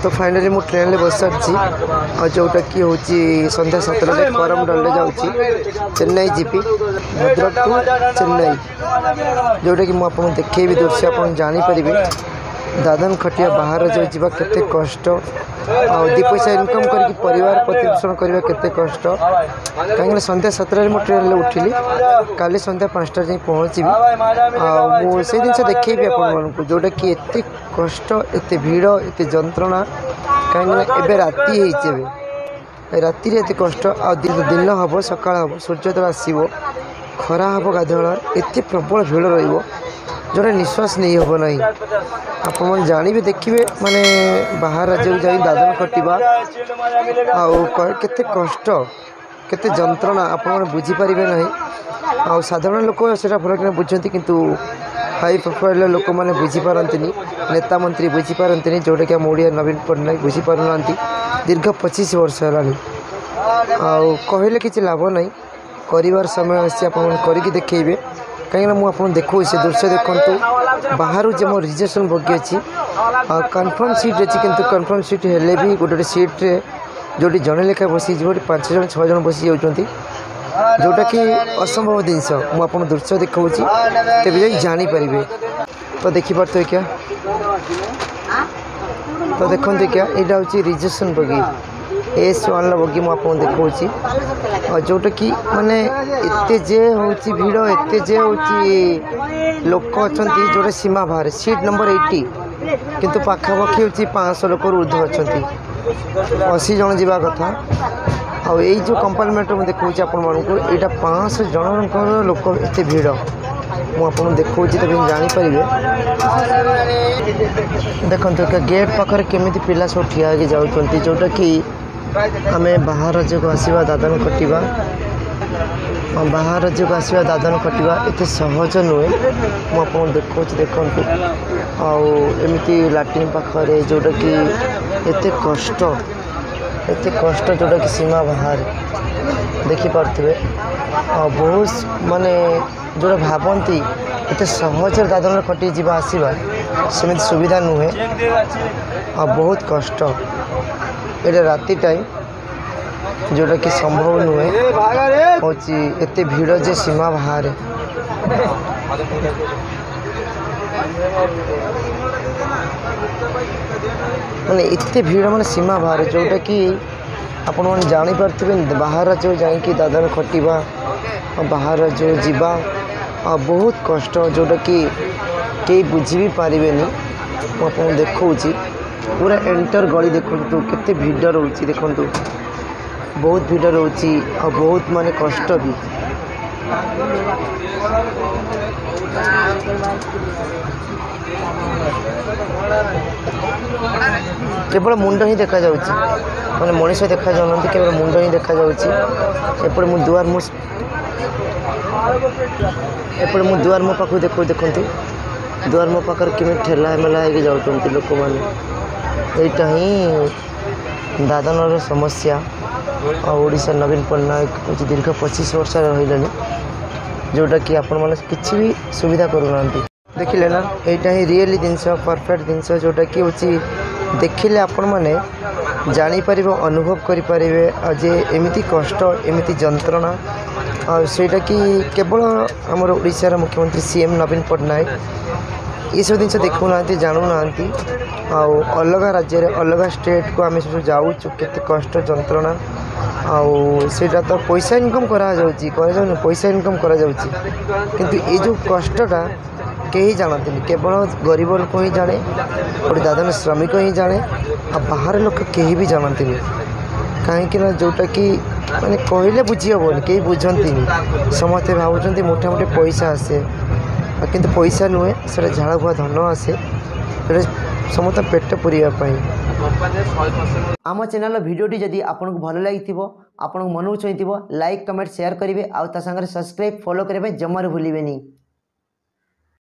तो फाइनाली मु ट्रेन में बस सारी और जोटा कि हूँ संध्या 7 करमडल जाऊँगी चेन्नई जीपी भद्रक टू चेन्नई जोटा कि मुझे देखी दृश्य आप जानीपर दादन खटिया बाहर जो जीवा केते कष्ट आ दी पैसा इनकम करके परिवार प्रतिपोषण करवा केते कष्ट कहीं संध्या 7 ट्रेन में उठिली काली संध्या 5 जाए पहुँची से जिन देखेबी आपको जोटा कि एत कष्ट एत भीड़ एत जंत्रणा कहीं राति राति एत कष्ट आ दिन हम सका हम सूर्योदय आसो खरा हम गाधुआ एत प्रबल भीड़ रोटा निश्वास नहीं हम ना आप जानवे देखिए माने बाहर राज्य जा दादन खटिबा केते कष्ट केते जंत्रणा आप बुझीपारे ना साधारण लोक से भल कि बुझती किंतु हाई प्रोफाइल लोक मैंने बुझीपारती नेता मंत्री बुझीपारती जोटा कि आम ओडिया नवीन पट्टनायक बुझीपारना दीर्घ 25 वर्ष है कहले कि लाभ ना कर समय आसी आप देखेबे कहीं मुझे देखो से दृश्य देखु बाहर जो मो रिजर्वेशन बगी अच्छी कन्फर्म सीट अच्छी किंतु कन्फर्म सीट हेले भी गोटे सीट्रे जो जड़े लेखा बसी 5 जन 6 जन बसी जाती जोटा कि असंभव जिनस मुझे दृश्य देखा तेज जा जानीपर तो देखिपे क्या तो देखते क्या यहाँ हूँ रिजर्वेशन बगी S1 बगी मुझे देखा जोटा कि माने एते जे होची भीड़ एते जे होची लोक अच्छा जोटा सीमा बाहर सीट नंबर 80 किंतु पाखापाखि होची 500 लोक ऊर्ध अच्छा 80 जन जीवा कथा आ जो कंपार्टमेंट में देखा यहाँ 500 जन लोक एत भीड़ मुझे देखा तब जानीपर देखते गेट पाखे केमी पिला सब ठिया जाऊँच जोटा कि आम बाहर राज्य को आसवा दादन खटिबा बाहर राज्य को आसवा दादन खटिबा एत सहज नुहे मुझे देखा देखु आमती लाट्रिन पाखे जोटा कि एत कष्ट जोटा कि सीमा बाहर देखिपे बहुत माने जोटा भावती एत सहज दादन खटी जावा आसवा सेमती सुविधा नुहे बहुत कष्ट ये राति टाइम जोटा कि संभव नुहे हूँ एत भीड़ जे सीमा बाहर माने एत भीड़ माने सीमा बाहर जोटा कि आपण मैंने जानीपारे बाहर राज्य जाकि दादन खटिबा बाहर राज्य जीवा बहुत कष्ट जोटा कि कई बुझी भी पारे मुझे देखा पूरा एंटर गली देखु केते भीड़ रोची देखु बहुत भीड़ रोची और बहुत माने कष्ट भी केवल मुंड ही देखा माने मनीष देखा जाऊँ केवल मुंड ही देखा एपटे मु दुआर मो पाख देखते दुआर मो पाखे केमी ठेला मेला हो जाऊँ लोक मैंने यहाँ ही दादन समस्या ओडिशा नवीन पट्टनायक दीर्घ 25 वर्ष रही जोटा कि आपण मैंने किसी भी सुविधा करूना देखिले ना यहाँ ही रियली जिनस परफेक्ट जिनस जोटा कि हूँ देखिले आपण मैंने जानीपर अनुभव करें जे एमती कष्ट एमती जंत्रणा सेटा कि केवल आमर ओडिशार मुख्यमंत्री CM नवीन पट्टनायक ये सब जिन देखु ना जानू ना अलग राज्य अलग स्टेट को आम सब जाऊँ केते कष्ट जंत्रणा आईटा तो पैसा इनकम करा पैसा इनकम करा किंतु ये जो कष्टटा कहीं जानते केवल गरीब लोक ही जाने गोटे दादन श्रमिक ही जाने आ बाहर लोक कहीं भी जानते कहीं जोटा कि माने कहले बुझी हेन कहीं बुझती समस्ते भावुं मोटा मोटे पैसा आसे किंतु पैसा नुहे से झाड़ बुआ धन आसे समस्त पेट पूराई आम चैनल भिडियोटी जदि आपको भल लगी आपन मन चाहिए लाइक कमेंट शेयर करेंगे आउ ता संगे सब्सक्राइब फॉलो करने जमार भूलें।